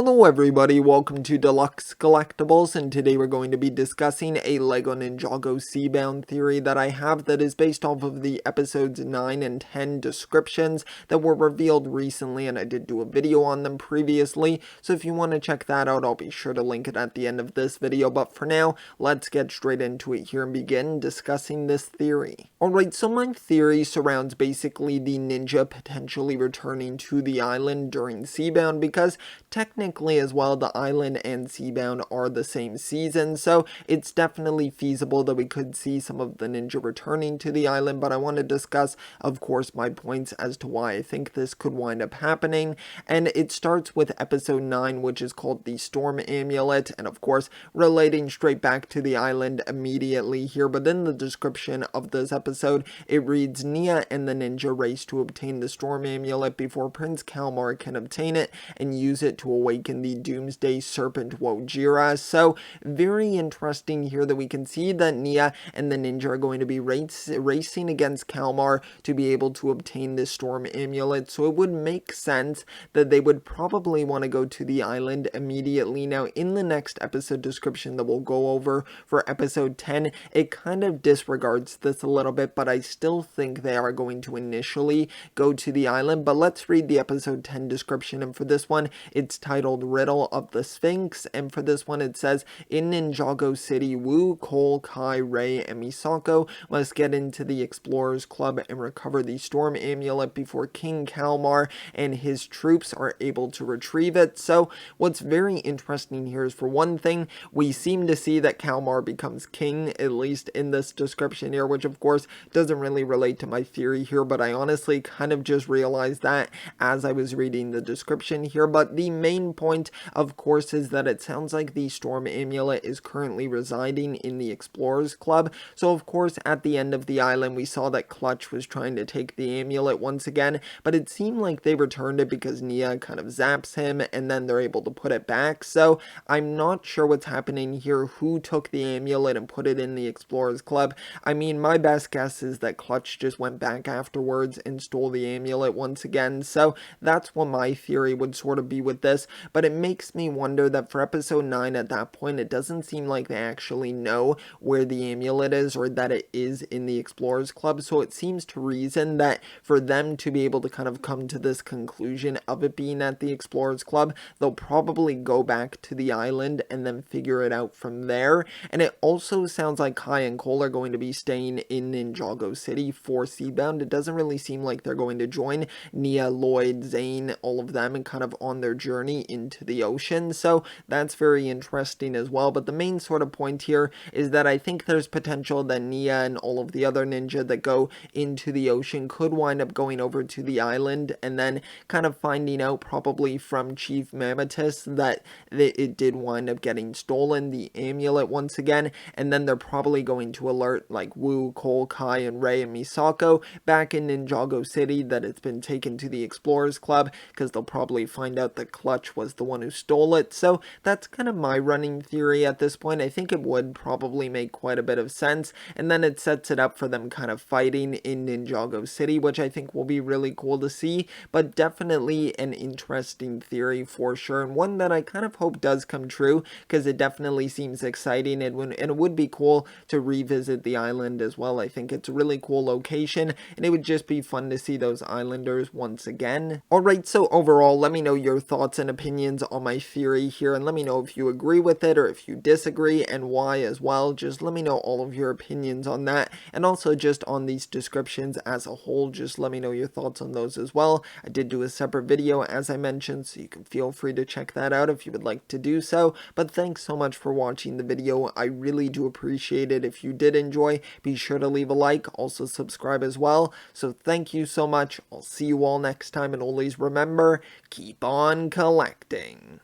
Hello everybody, welcome to Deluxe Collectibles, and today we're going to be discussing a LEGO Ninjago Seabound theory that I have that is based off of the episodes 9 and 10 descriptions that were revealed recently, and I did do a video on them previously, so if you want to check that out, I'll be sure to link it at the end of this video, but for now, let's get straight into it here and begin discussing this theory. Alright, so my theory surrounds basically the ninja potentially returning to the island during Seabound, because technically as well, the island and Seabound are the same season, so it's definitely feasible that we could see some of the ninja returning to the island, but I want to discuss, of course, my points as to why I think this could wind up happening, and it starts with episode 9, which is called the Storm Amulet, and of course, relating straight back to the island immediately here, but in the description of this episode, it reads, Nia and the ninja race to obtain the Storm Amulet before Prince Kalmar can obtain it and use it to awaken the Doomsday Serpent Wojira. So very interesting here that we can see that Nia and the ninja are going to be racing against Kalmar to be able to obtain this Storm Amulet. So it would make sense that they would probably want to go to the island immediately. Now in the next episode description that we'll go over for episode 10, it kind of disregards this a little bit, but I still think they are going to initially go to the island. But let's read the episode 10 description, and for this one, it's titled Riddle of the Sphinx, and for this one it says, in Ninjago City, Wu, Cole, Kai, Rei, and Misako must get into the Explorers Club and recover the Storm Amulet before King Kalmar and his troops are able to retrieve it. So what's very interesting here is, for one thing, we seem to see that Kalmar becomes king, at least in this description here, which of course doesn't really relate to my theory here, but I honestly kind of just realized that as I was reading the description here. But the main point, of course, is that it sounds like the Storm Amulet is currently residing in the Explorers Club. So of course, at the end of the island, we saw that Clutch was trying to take the amulet once again, but it seemed like they returned it because Nia kind of zaps him and then they're able to put it back. So I'm not sure what's happening here, who took the amulet and put it in the Explorers Club. I mean, my best guess is that Clutch just went back afterwards and stole the amulet once again. So that's what my theory would sort of be with this, but it makes me wonder that for episode 9 at that point, it doesn't seem like they actually know where the amulet is or that it is in the Explorers Club, so it seems to reason that for them to be able to kind of come to this conclusion of it being at the Explorers Club, they'll probably go back to the island and then figure it out from there. And it also sounds like Kai and Cole are going to be staying in Ninjago City for Seabound. It doesn't really seem like they're going to join Nia, Lloyd, Zane, all of them, and kind of on their journey into the ocean, so that's very interesting as well. But the main sort of point here is that I think there's potential that Nia and all of the other ninja that go into the ocean could wind up going over to the island and then kind of finding out probably from Chief Mammotus that it did wind up getting stolen, the amulet once again, and then they're probably going to alert like Wu, Cole, Kai, and Rei and Misako back in Ninjago City that it's been taken to the Explorers Club, because they'll probably find out that Clutch was the one who stole it. So that's kind of my running theory at this point. I think it would probably make quite a bit of sense, and then it sets it up for them kind of fighting in Ninjago City, which I think will be really cool to see, but definitely an interesting theory for sure, and one that I kind of hope does come true, because it definitely seems exciting, and it would be cool to revisit the island as well. I think it's a really cool location, and it would just be fun to see those islanders once again. Alright, so overall, let me know your thoughts and opinions on my theory here, and let me know if you agree with it or if you disagree and why as well. Just let me know all of your opinions on that, and also just on these descriptions as a whole. Just let me know your thoughts on those as well. I did do a separate video as I mentioned, so you can feel free to check that out if you would like to do so. But thanks so much for watching the video. I really do appreciate it. If you did enjoy, be sure to leave a like, also subscribe as well. So thank you so much. I'll see you all next time, and always remember, keep on collecting.